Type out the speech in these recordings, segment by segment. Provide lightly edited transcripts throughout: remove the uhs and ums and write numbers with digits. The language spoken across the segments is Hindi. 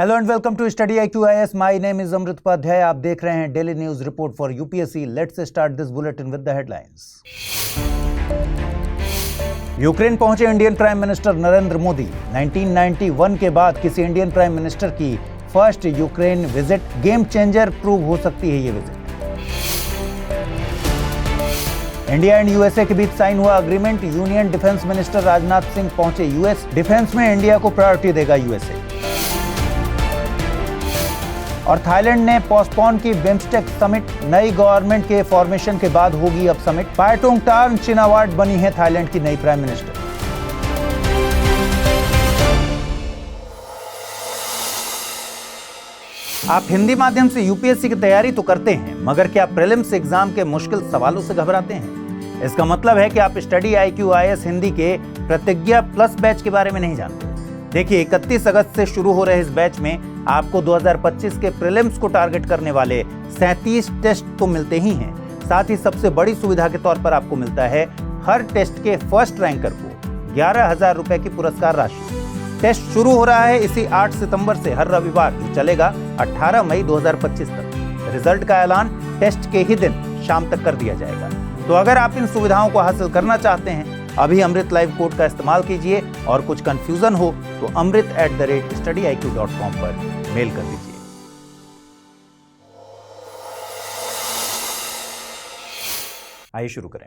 Hello and welcome to study IQIS। My name is Amrit Upadhyay. आप देख रहे हैं daily news report for UPSC. Let's start this bulletin with the headlines. Ukraine पहुंचे Indian prime minister Narendra Modi. 1991 के बाद किसी इंडियन प्राइम मिनिस्टर की first Ukraine visit. Game changer prove हो सकती है ये विजिट। इंडिया एंड यूएसए के बीच साइन हुआ agreement. Union defence minister Rajnath Singh पहुंचे यूएस। डिफेंस में इंडिया को प्रायोरिटी देगा यूएसए। और थाईलैंड ने पोस्टपोन की बिम्स्टेक समिट। नई गवर्नमेंट के फॉर्मेशन के बाद होगी अब समिट। पायटोंगटार्न चिनावाट बनी है थाईलैंड की नई प्राइम मिनिस्टर। आप हिंदी माध्यम से यूपीएससी की तैयारी तो करते हैं, मगर क्या प्रीलिम्स एग्जाम के मुश्किल सवालों से घबराते हैं? इसका मतलब है कि आप स्टडी IQIS हिंदी के प्रतिज्ञा प्लस बैच के बारे में नहीं जानते। देखिए, 31 अगस्त से शुरू हो रहे इस बैच में आपको 2025 के प्रीलिम्स को टारगेट करने वाले 37 टेस्ट तो मिलते ही हैं। साथ ही सबसे बड़ी सुविधा के तौर पर आपको मिलता है हर टेस्ट के फर्स्ट रैंकर को 11,000 रुपए की पुरस्कार राशि। टेस्ट शुरू हो रहा है इसी 8 सितंबर से हर रविवार, जो चलेगा 18 मई 2025 तक। रिजल्ट का ऐलान टेस्ट के ही दिन शाम तक कर दिया जाएगा। तो अगर आप इन सुविधाओं को हासिल करना चाहते हैं, अभी अमृत लाइव कोड का इस्तेमाल कीजिए और कुछ कंफ्यूजन हो तो amrit@studyiq.com पर मेल कर दीजिए। आइए शुरू करें।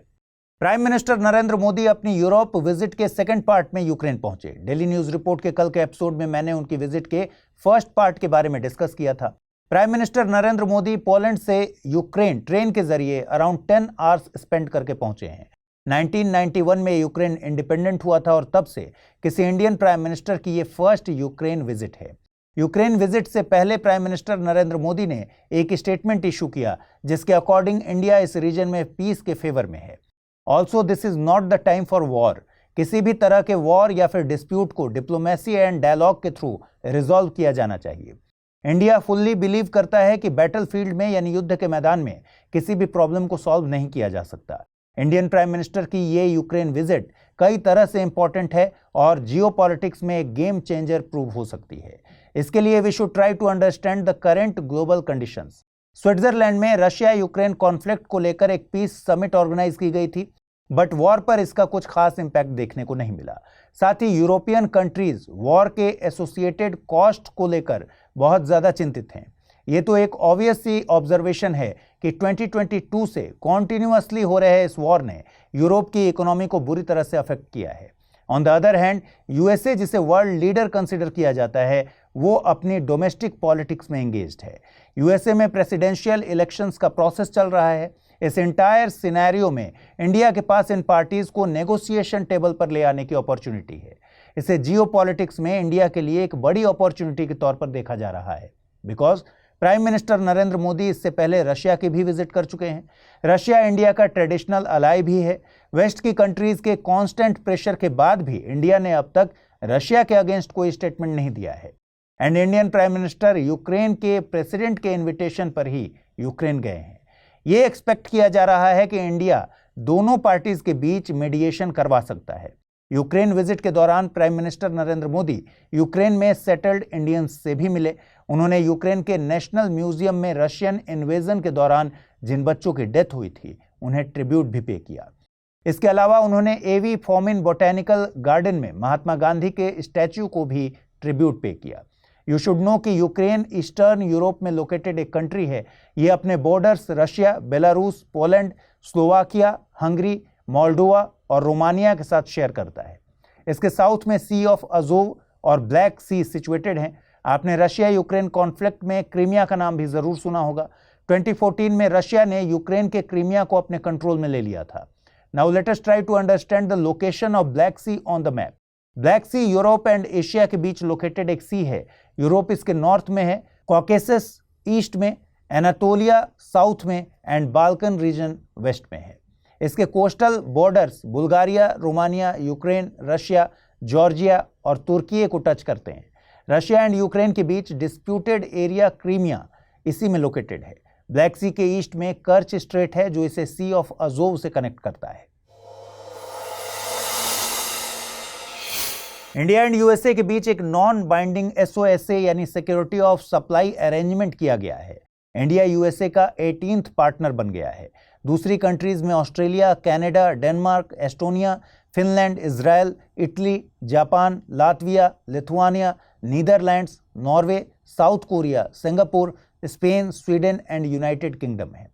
प्राइम मिनिस्टर नरेंद्र मोदी अपनी यूरोप विजिट के सेकंड पार्ट में यूक्रेन पहुंचे। डेली न्यूज रिपोर्ट के कल के एपिसोड में मैंने उनकी विजिट के फर्स्ट पार्ट के बारे में डिस्कस किया था। Prime minister Narendra Modi Poland से यूक्रेन ट्रेन के जरिए अराउंड 10 आवर्स स्पेंड करके पहुंचे हैं। 1991 में यूक्रेन इंडिपेंडेंट हुआ था और तब से किसी इंडियन प्राइम मिनिस्टर की ये फर्स्ट यूक्रेन विजिट है। यूक्रेन विजिट से पहले प्राइम मिनिस्टर नरेंद्र मोदी ने एक स्टेटमेंट इशू किया, जिसके अकॉर्डिंग इंडिया इस रीजन में पीस के फेवर में है। Also this is not the time for war. किसी भी तरह के वॉर या फिर डिस्प्यूट को डिप्लोमेसी एंड डायलॉग के थ्रू रिजॉल्व किया जाना चाहिए। इंडिया फुल्ली बिलीव करता है कि बैटलफील्ड में यानी युद्ध के मैदान में किसी भी प्रॉब्लम को सॉल्व नहीं किया जा सकता। इंडियन प्राइम मिनिस्टर की ये यूक्रेन विजिट कई तरह से इंपॉर्टेंट है और जियोपॉलिटिक्स में एक गेम चेंजर प्रूव हो सकती है। इसके लिए we should try to understand the current global conditions. Switzerland में रशिया यूक्रेन कॉन्फ्लिक्ट को लेकर एक पीस समिट ऑर्गेनाइज की गई थी, बट वॉर पर इसका कुछ खास इंपैक्ट देखने को नहीं मिला। साथ ही यूरोपियन कंट्रीज वॉर के एसोसिएटेड कॉस्ट को लेकर बहुत ज्यादा चिंतित हैं। ये तो एक ऑब्वियस सी ऑब्जर्वेशन है कि 2022 से कॉन्टिन्यूअसली हो रहे इस वॉर ने यूरोप की इकोनॉमी को बुरी तरह से अफेक्ट किया है। On the other hand, USA जिसे वर्ल्ड लीडर कंसिडर किया जाता है, वो अपनी डोमेस्टिक पॉलिटिक्स में एंगेज्ड है। यूएसए में प्रेसिडेंशियल इलेक्शंस का प्रोसेस चल रहा है। इस एंटायर सिनेरियो में इंडिया के पास इन पार्टीज को नेगोशिएशन टेबल पर ले आने की अपॉर्चुनिटी है। इसे जियोपॉलिटिक्स में इंडिया के लिए एक बड़ी अपॉर्चुनिटी के तौर पर देखा जा रहा है, because prime minister Narendra Modi इससे पहले रशिया की भी विजिट कर चुके हैं। रशिया इंडिया का ट्रेडिशनल अलाई भी है। वेस्ट की कंट्रीज के कांस्टेंट प्रेशर के बाद भी इंडिया ने अब तक रशिया के अगेंस्ट कोई स्टेटमेंट नहीं दिया है। And Indian prime minister Ukraine के प्रेसिडेंट के इन्विटेशन पर ही यूक्रेन गए हैं। ये एक्सपेक्ट किया जा रहा है कि इंडिया दोनों पार्टीज के बीच मीडिएशन करवा सकता है। यूक्रेन विजिट के दौरान prime minister Narendra Modi Ukraine में सेटल्ड इंडियंस से भी मिले। उन्होंने यूक्रेन के नेशनल म्यूजियम में रशियन इन्वेजन के दौरान जिन बच्चों की डेथ हुई थी, उन्हें ट्रिब्यूट भी पे किया। इसके अलावा उन्होंने एवी फॉमिन बोटेनिकल गार्डन में महात्मा गांधी के स्टैच्यू को भी ट्रिब्यूट पे किया। यू शुड नो कि यूक्रेन ईस्टर्न यूरोप में लोकेटेड एक कंट्री है। ये अपने borders Russia, Belarus, Poland, Slovakia, Hungary, Moldova और रोमानिया के साथ शेयर करता है। इसके साउथ में सी ऑफ अजोव और ब्लैक सी सिचुएटेड हैं। आपने रशिया यूक्रेन कॉन्फ्लिक्ट में क्रीमिया का नाम भी जरूर सुना होगा। 2014 में रशिया ने यूक्रेन के क्रीमिया को अपने कंट्रोल में ले लिया था। Now let us try to understand the location of Black Sea on the map. Black Sea Europe and Asia के बीच लोकेटेड एक सी है। यूरोप इसके नॉर्थ में है, कॉकेसस ईस्ट में, एनाटोलिया साउथ में एंड बाल्कन रीजन वेस्ट में है। इसके coastal borders Bulgaria, Romania, Ukraine, Russia, Georgia और तुर्की को टच करते हैं। रशिया एंड यूक्रेन के बीच डिस्प्यूटेड एरिया क्रीमिया इसी में लोकेटेड है। ब्लैक सी के ईस्ट में कर्च स्ट्रेट है, जो इसे सी ऑफ अजोव से कनेक्ट करता है। इंडिया एंड यूएसए के बीच एक नॉन बाइंडिंग एसओएसए यानी सिक्योरिटी ऑफ सप्लाई अरेंजमेंट किया गया है। इंडिया यूएसए का 18th पार्टनर बन गया है। दूसरी कंट्रीज में Australia, Canada, Denmark, Estonia, Finland, Israel, Italy, Japan, Latvia, Lithuania, Netherlands, Norway, South Korea, Singapore, Spain, Sweden and United Kingdom है।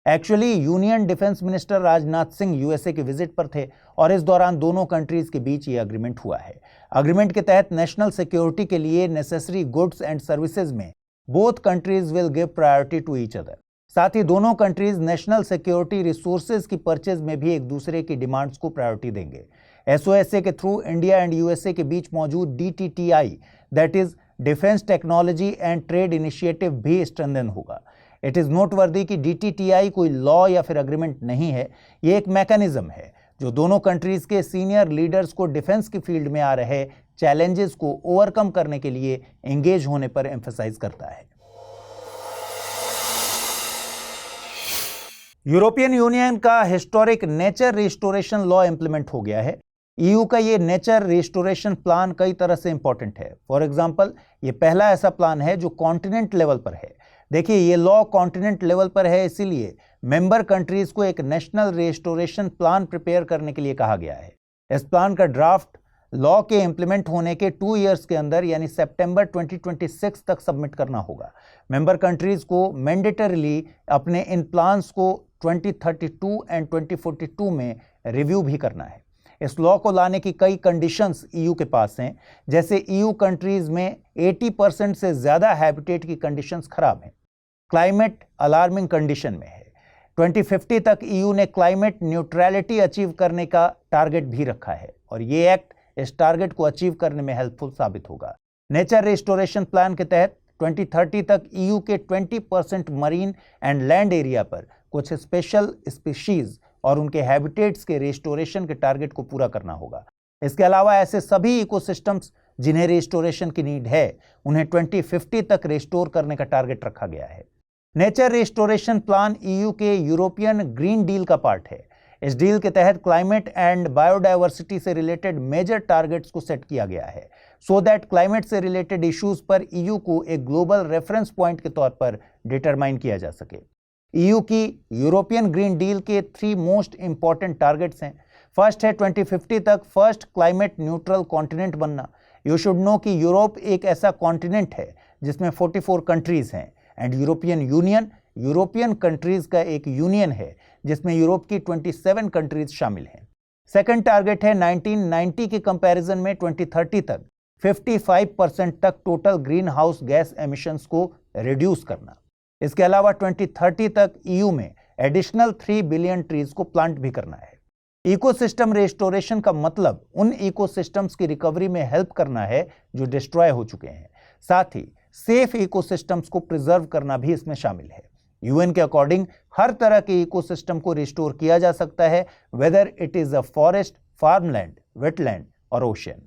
Actually union defence minister Rajnath Singh USA के विजिट पर थे और इस दौरान दोनों कंट्रीज के बीच ये अग्रीमेंट हुआ है। अग्रीमेंट के तहत नेशनल सिक्योरिटी के लिए नेसेसरी गुड्स एंड सर्विसेज में both countries will give priority to each other. साथ ही दोनों कंट्रीज नेशनल सिक्योरिटी रिसोर्सेज की परचेज में भी एक दूसरे की डिमांड्स को प्रायोरिटी देंगे। एसओएसए के थ्रू इंडिया एंड यूएसए के बीच मौजूद DTTI that is defence technology and trade initiative भी स्ट्रेंथन होगा। इट इज नोटवर्दी कि डीटीटीआई कोई लॉ या फिर अग्रीमेंट नहीं है, ये एक मैकेनिज्म है जो दोनों कंट्रीज के सीनियर लीडर्स को डिफेंस की फील्ड में आ रहे चैलेंजेस को ओवरकम करने के लिए एंगेज होने पर एम्फसाइज करता है। यूरोपियन यूनियन का historic nature restoration law implement हो गया है। ईयू का ये नेचर रिस्टोरेशन प्लान कई तरह से इंपॉर्टेंट है। फॉर एग्जांपल, ये पहला ऐसा प्लान है जो कॉन्टिनेंट लेवल पर है। देखिए, ये लॉ कॉन्टिनेंट लेवल पर है, इसीलिए मेंबर कंट्रीज को एक नेशनल रिस्टोरेशन प्लान प्रिपेयर करने के लिए कहा गया है। इस प्लान का ड्राफ्ट लॉ के इंप्लीमेंट होने के 2 इयर्स के अंदर यानी सितंबर 2026 तक सबमिट करना होगा। मेंबर कंट्रीज को मैंडेटरीली अपने इन प्लान्स को 2032 एंड 2042 में रिव्यू भी करना है। इस लॉ को लाने की कई कंडीशंस ईयू के पास हैं, जैसे ईयू कंट्रीज में 80% से ज़्यादा हैबिटेट की कंडीशंस खराब हैं। क्लाइमेट अलार्मिंग कंडीशन में है। 2050 तक ईयू ने क्लाइमेट न्यूट्रलिटी अचीव करने का टारगेट भी रखा है और ये एक्ट इस टारगेट को अचीव करने में हेल्पफुल साबित होगा। नेचर रिस्टोरेशन प्लान के तहत 2030 तक ईयू के 20% मरीन एंड लैंड एरिया पर कुछ स्पेशल स्पीशीज और उनके हैबिटेट्स के रिस्टोरेशन के टारगेट को पूरा करना होगा। इसके अलावा ऐसे सभी इकोसिस्टम्स जिन्हें रिस्टोरेशन की नीड है, उन्हें 2050 तक रिस्टोर करने का टारगेट रखा गया है। नेचर रिस्टोरेशन प्लान ईयू के यूरोपियन ग्रीन डील का पार्ट है। इस डील के तहत क्लाइमेट एंड बायोडायवर्सिटी से रिलेटेड मेजर टारगेट्स को सेट किया गया है सो दैट क्लाइमेट से रिलेटेड इश्यूज पर ईयू को एक ग्लोबल रेफरेंस पॉइंट के तौर पर डिटरमाइन किया जा सके। ईयू की यूरोपियन ग्रीन डील के 3 मोस्ट इंपॉर्टेंट टारगेट्स हैं। फर्स्ट है 2050 तक फर्स्ट क्लाइमेट न्यूट्रल कॉन्टिनेंट बनना। यू शुड नो कि यूरोप एक ऐसा कॉन्टिनेंट है जिसमें 44 कंट्रीज हैं and European union European countries का एक यूनियन है जिसमें यूरोप की 27 कंट्रीज शामिल हैं। सेकंड टारगेट है 1990 के कंपैरिजन में 2030 तक 55% तक total green house gas emissions को रिड्यूस करना। इसके अलावा 2030 तक ईयू में एडिशनल 3 बिलियन ट्रीज को प्लांट भी करना है। इकोसिस्टम रिस्टोरेशन का मतलब उन इकोसिस्टम्स की रिकवरी में हेल्प करना है जो डिस्ट्रॉय हो चुके हैं। साथ ही सेफ इकोसिस्टम्स को प्रिजर्व करना भी इसमें शामिल है। यूएन के अकॉर्डिंग हर तरह के इकोसिस्टम को रिस्टोर किया जा सकता है, whether it is a forest, farmland, wetland और ओशियन।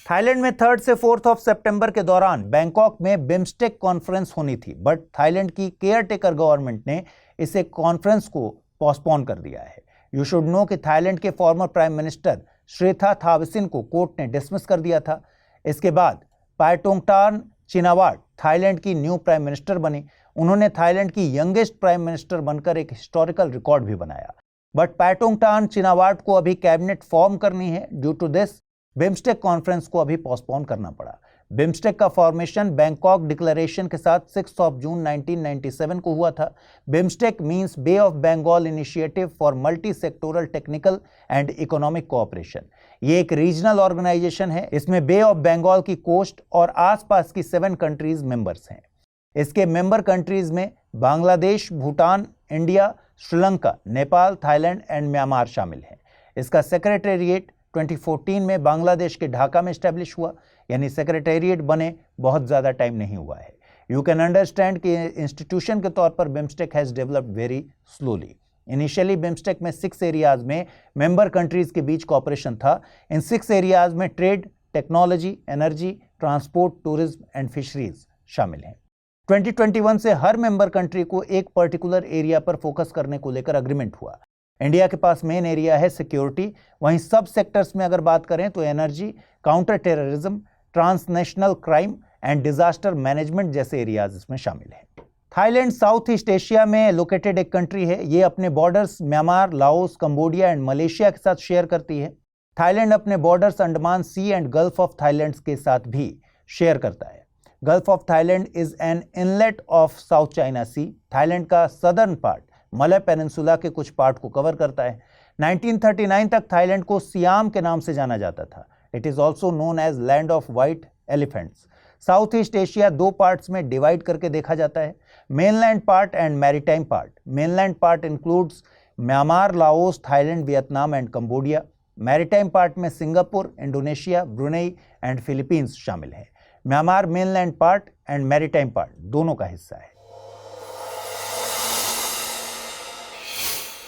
थाईलैंड में 3 से 4 सितंबर के दौरान बैंकॉक में बिम्स्टेक कॉन्फ्रेंस होनी थी, बट थाईलैंड की केयरटेकर गवर्नमेंट ने इसे कॉन्फ्रेंस को पोस्टपोन कर दिया है। यू शुड नो कि थाईलैंड के फॉर्मर प्राइम मिनिस्टर श्रीथा थाविसिन को कोर्ट ने डिसमिस कर दिया था। इसके बाद पायटोंगटार्न चिनावाट थाईलैंड की न्यू प्राइम मिनिस्टर बनी। उन्होंने थाईलैंड की यंगेस्ट प्राइम मिनिस्टर बनकर एक हिस्टोरिकल रिकॉर्ड भी बनाया। बट पायटोंगटार्न चिनावाट को अभी कैबिनेट फॉर्म करनी है। Due to this BIMSTEC conference को अभी पोस्टपोन करना पड़ा। बिम्स्टेक का फॉर्मेशन बैंकॉक डिक्लेरेशन के साथ 6 जून 1997 को हुआ था। BIMSTEC means bay of Bengal initiative for multi sectoral technical and economic cooperation. ये एक रीजनल ऑर्गेनाइजेशन है। इसमें बे ऑफ बंगाल की कोस्ट और आसपास की 7 कंट्रीज मेंबर्स हैं। इसके मेंबर कंट्रीज में Bangladesh, Bhutan, India, Sri Lanka, Nepal, Thailand and Myanmar शामिल हैं। इसका सेक्रेटेरिएट 2014 में बांग्लादेश के ढाका में एस्टेब्लिश हुआ, यानी सेक्रेटेरिएट बने बहुत ज़्यादा टाइम नहीं हुआ है। यू कैन अंडरस्टैंड कि इंस्टीट्यूशन के तौर पर BIMSTEC has developed very slowly. Initially BIMSTEC में 6 एरियाज में मेंबर कंट्रीज के बीच कॉपरेशन था। इन 6 एरियाज में trade, technology, energy, transport, tourism and fisheries शामिल हैं। 2021 से हर मेंबर कंट्री को एक पर्टिकुलर एरिया पर फोकस करने को लेकर अग्रीमेंट हुआ। इंडिया के पास मेन एरिया है सिक्योरिटी, वहीं सब सेक्टर्स में अगर बात करें तो energy, counter terrorism, transnational crime and disaster management जैसे एरियाज इसमें शामिल हैं। थाईलैंड साउथ ईस्ट एशिया में लोकेटेड एक कंट्री है। ये अपने borders Myanmar, Laos, Cambodia and Malaysia के साथ शेयर करती है। थाईलैंड अपने borders Andaman Sea and Gulf of Thailand के साथ भी शेयर करता है। Gulf of Thailand is an inlet of South China Sea. Thailand का सदर्न पार्ट मलय पेनिनसुला के कुछ पार्ट को कवर करता है। 1939 तक थाईलैंड को सियाम के नाम से जाना जाता था। It is also known as land of white elephants. South East Asia दो पार्ट्स में डिवाइड करके देखा जाता है, mainland part and maritime part. Mainland part includes Myanmar, Laos, Thailand, Vietnam and Cambodia. Maritime part में Singapore, Indonesia, Brunei and Philippines शामिल है। Myanmar mainland part and maritime part दोनों का हिस्सा है।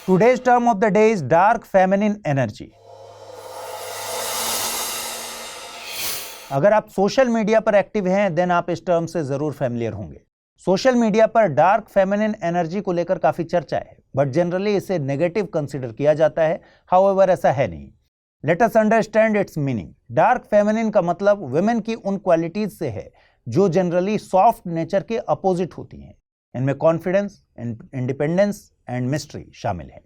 Today's term of the day is dark feminine energy. अगर आप सोशल मीडिया पर एक्टिव हैं देन आप इस टर्म से जरूर फैमिलियर होंगे। सोशल मीडिया पर डार्क फेमिनिन एनर्जी को लेकर काफी चर्चा है, बट जनरली इसे नेगेटिव कंसीडर किया जाता है। हाउएवर ऐसा है नहीं। Let us understand it's meaning. Dark feminine का मतलब वुमेन की उन क्वालिटीज से है जो जनरली सॉफ्ट नेचर के अपोजिट होती हैं। इनमें कॉन्फिडेंस, इंडिपेंडेंस एंड मिस्ट्री शामिल है।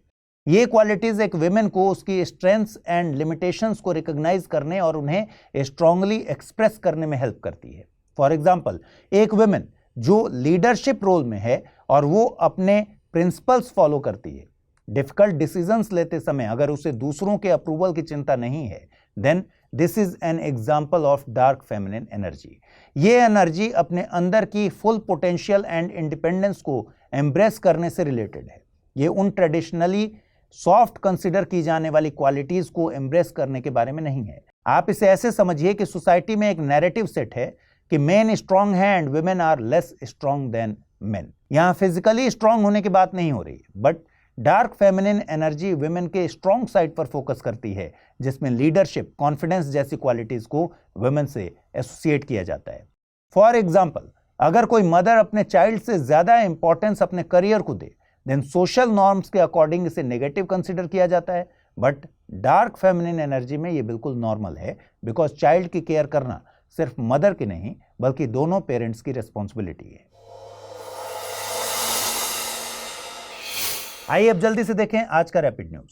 ये क्वालिटीज एक विमेन को उसकी स्ट्रेंथ्स एंड लिमिटेशंस को रिकॉग्नाइज करने और उन्हें स्ट्रांगली एक्सप्रेस करने में हेल्प करती है। फॉर एग्जांपल, एक विमेन जो लीडरशिप रोल में है और वो अपने प्रिंसिपल्स फॉलो करती है, डिफिकल्ट डिसीजंस लेते समय अगर उसे दूसरों के अप्रूवल की चिंता नहीं है, then this is an example of dark feminine energy. ये एनर्जी अपने अंदर की फुल पोटेंशियल एंड इंडिपेंडेंस को एम्ब्रेस करने से रिलेटेड है। ये उन ट्रेडिशनली सॉफ्ट कंसिडर की जाने वाली क्वालिटीज को एम्ब्रेस करने के बारे में नहीं है। आप इसे ऐसे समझिए कि सोसाइटी में एक नैरेटिव सेट है कि मेन स्ट्रांग हैं and women are less strong than men. यहां फिजिकली स्ट्रांग होने की बात नहीं हो रही, but dark feminine energy women के स्ट्रांग साइड पर फोकस करती है, जिसमें लीडरशिप, कॉन्फिडेंस जैसी क्वालिटीज को वुमेन से एसोसिएट किया जाता है। फॉर एग्जाम्पल, अगर कोई मदर अपने चाइल्ड से ज्यादा इंपॉर्टेंस अपने करियर को दे, देन सोशल नॉर्म्स के अकॉर्डिंग इसे नेगेटिव कंसिडर किया जाता है। बट डार्क फेमिनिन एनर्जी में ये बिल्कुल नॉर्मल है, बिकॉज चाइल्ड की केयर करना सिर्फ मदर की नहीं बल्कि दोनों पेरेंट्स की रिस्पॉन्सिबिलिटी है। आइए अब जल्दी से देखें आज का रैपिड न्यूज।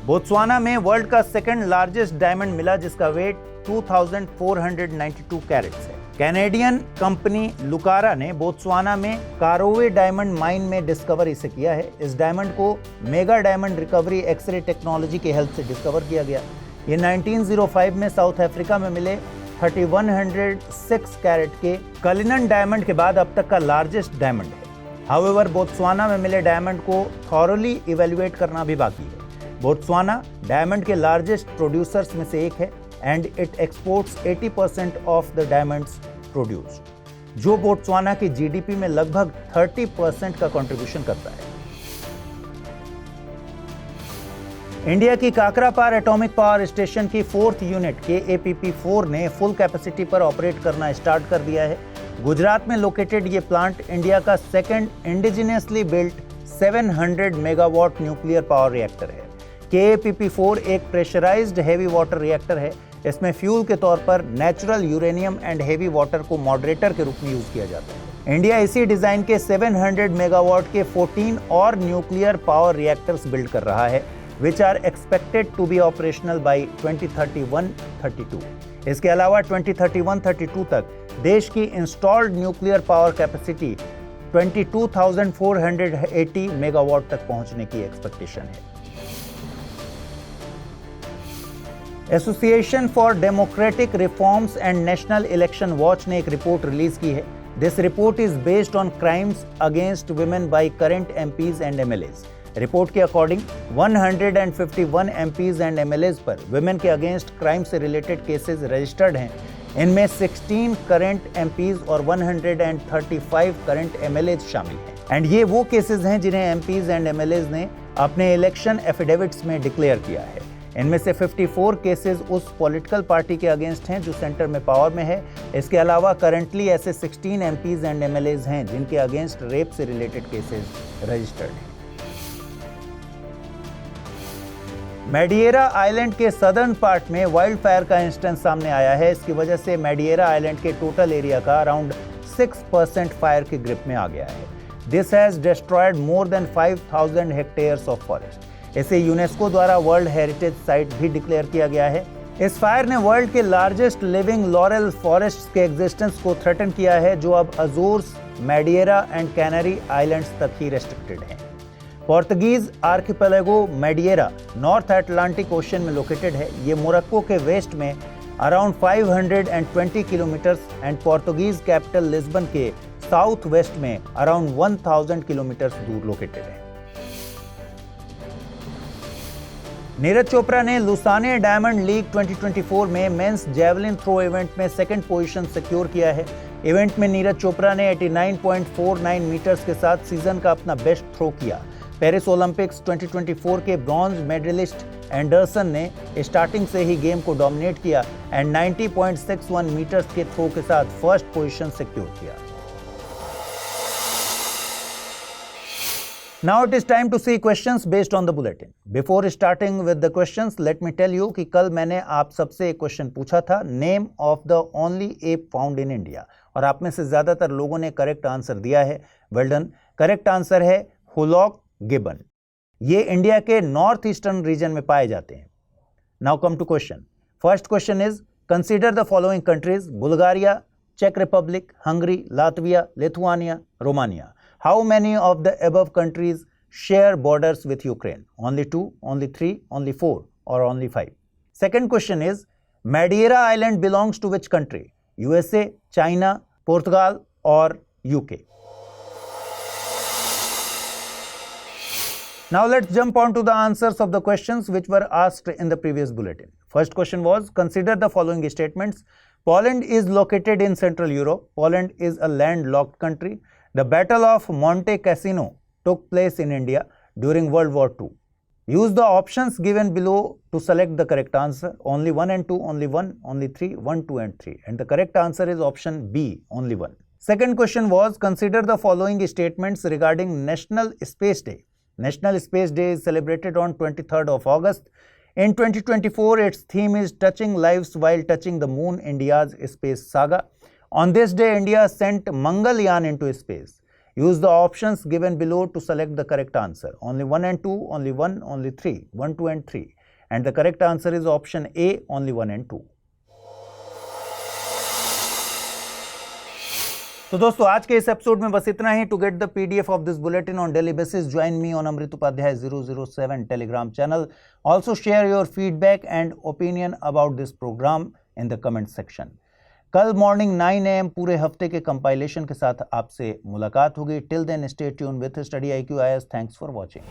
बोत्सवाना में वर्ल्ड का सेकंड लार्जेस्ट डायमंड मिला, जिसका वेट 2492 कैरेट्स है। कैनेडियन कंपनी लुकारा ने बोत्सवाना में कारोवे डायमंड माइन में डिस्कवर इसे किया है। इस डायमंड को mega diamond recovery x-ray technology के हेल्प से डिस्कवर किया गया। ये 1905 में साउथ अफ्रीका में मिले 3106 कैरेट के कलिनन डायमंड के बाद अब तक का लार्जेस्ट डायमंड है। हाउएवर बोत्सवाना में मिले डायमंड को थॉरली इवेल्युएट करना भी बाकी है। बोत्सवाना डायमंड के लार्जेस्ट प्रोड्यूसर्स में से एक है and it exports 80% of the diamonds produced, जो बोत्सवाना की जीडीपी में लगभग 30% का कंट्रीब्यूशन करता है। इंडिया की काकरापार एटॉमिक पावर स्टेशन की 4th यूनिट KAPP4 ने फुल कैपेसिटी पर ऑपरेट करना स्टार्ट कर दिया है। गुजरात में लोकेटेड ये प्लांट इंडिया का second indigenously built 700 megawatt nuclear power reactor है। KAPP4 एक प्रेशराइज्ड हेवी वाटर रिएक्टर है। इसमें फ्यूल के तौर पर natural uranium and heavy water को मॉडरेटर के रूप में यूज किया जाता है। इंडिया इसी डिजाइन के 700 मेगावाट के 14 और न्यूक्लियर पावर रिएक्टर्स बिल्ड कर रहा है, which are expected to be operational by 2031-32। इसके अलावा 2031-32 तक देश की installed nuclear power capacity 22,480 megawatt तक पहुंचने की एक्सपेक्टेशन है। Association for democratic reforms and national election watch ने एक रिपोर्ट रिलीज की है। This report is based on crimes against women by current MPs and MLAs। Report के अकॉर्डिंग 151 MPs एंड MLAs पर वुमेन के अगेंस्ट क्राइम से रिलेटेड केसेस रजिस्टर्ड हैं। इनमें 16 करंट MPs और 135 करंट MLAs शामिल हैं। एंड ये वो केसेस हैं जिन्हें MPs एंड MLAs ने अपने इलेक्शन एफिडेविट्स में डिक्लेयर किया है। इनमें से 54 केसेस उस पॉलिटिकल पार्टी के अगेंस्ट हैं जो सेंटर में पावर में है इसके अलावा करंटली ऐसे 16 MPs एंड MLAs हैं जिनके अगेंस्ट रेप से रिलेटेड केसेस रजिस्टर्ड हैं। मैडिएरा आइलैंड के सदर्न पार्ट में वाइल्ड फायर का इंस्टेंस सामने आया है। इसकी वजह से मैडिएरा आइलैंड के टोटल एरिया का अराउंड 6% फायर की ग्रिप में आ गया है। This has destroyed more than 5000 hectares of forest. इसे यूनेस्को द्वारा वर्ल्ड हेरिटेज साइट भी डिक्लेयर किया गया है। इस फायर ने वर्ल्ड के लार्जेस्ट लिविंग लॉरेल फॉरेस्ट के एग्जिस्टेंस को थ्रेटन किया है, जो अब Azores, Madeira and Canary Islands तक ही रेस्ट्रिक्टेड हैं। Portuguese archipelago Madeira North Atlantic Ocean में लोकेटेड है। ये मोरक्को के वेस्ट में around 520 kilometre and Portuguese capital Lisbon के साउथ वेस्ट में अराउंड 1000 किलोमीटर दूर लोकेटेड है। नीरज चोपड़ा ने लुसाने डायमंड लीग 2024 में मेंस जेवलिन थ्रो इवेंट में सेकंड पोजीशन सिक्योर किया है। इवेंट में नीरज चोपड़ा ने 89.49 मीटर्स के साथ सीजन का अपना बेस्ट थ्रो किया। पेरिस ओलंपिक्स 2024 के ब्रॉन्ज मेडलिस्ट एंडरसन ने स्टार्टिंग से ही गेम को डोमिनेट किया एंड 90.61 मीटर्स के थ्रो के साथ फर्स्ट पोजीशन सिक्योर किया। Now it is time to see questions based on the bulletin. Before starting with the questions, let me tell you कि कल मैंने आप सबसे एक क्वेश्चन पूछा था, name of the only app found in India, और आप में से ज्यादातर लोगों ने करेक्ट आंसर दिया है। Well done. करेक्ट आंसर है हुलॉक गिबन। ये इंडिया के नॉर्थ ईस्टर्न रीजन में पाए जाते हैं। Now come to question. First question is consider the following countries: Bulgaria, चेक Republic, Hungary, Latvia, Lithuania, Romania. How many of the above countries share borders with Ukraine? Only 2, only 3, only 4, or only 5? Second question is, Madeira Island belongs to which country? USA, China, Portugal, or UK? Now let's jump on to the answers of the questions which were asked in the previous bulletin. First question was, consider the following statements. Poland is located in Central Europe. Poland is a landlocked country. The Battle of Monte Cassino took place in India during World War II. Use the options given below to select the correct answer. Only 1 and 2, only 1, only 3, 1, 2 and 3. And the correct answer is option B, only 1. Second question was, consider the following statements regarding National Space Day. National Space Day is celebrated on 23rd of August. In 2024, its theme is Touching Lives While Touching the Moon, India's Space Saga. On this day, India sent Mangalyaan into space. Use the options given below to select the correct answer. Only 1 and 2, only 1, only 3, 1, 2 and 3. And the correct answer is option A, only 1 and 2. तो दोस्तों आज के इस एपिसोड में बस इतना ही। To get the PDF of this bulletin on daily basis, join me on Amrit Upadhyay 007 Telegram channel. Also share your feedback and opinion about this programme in the comment section. कल मॉर्निंग 9 AM पूरे हफ्ते के कंपाइलेशन के साथ आपसे मुलाकात होगी. Till then stay tune with study IQ IAS. Thanks for watching.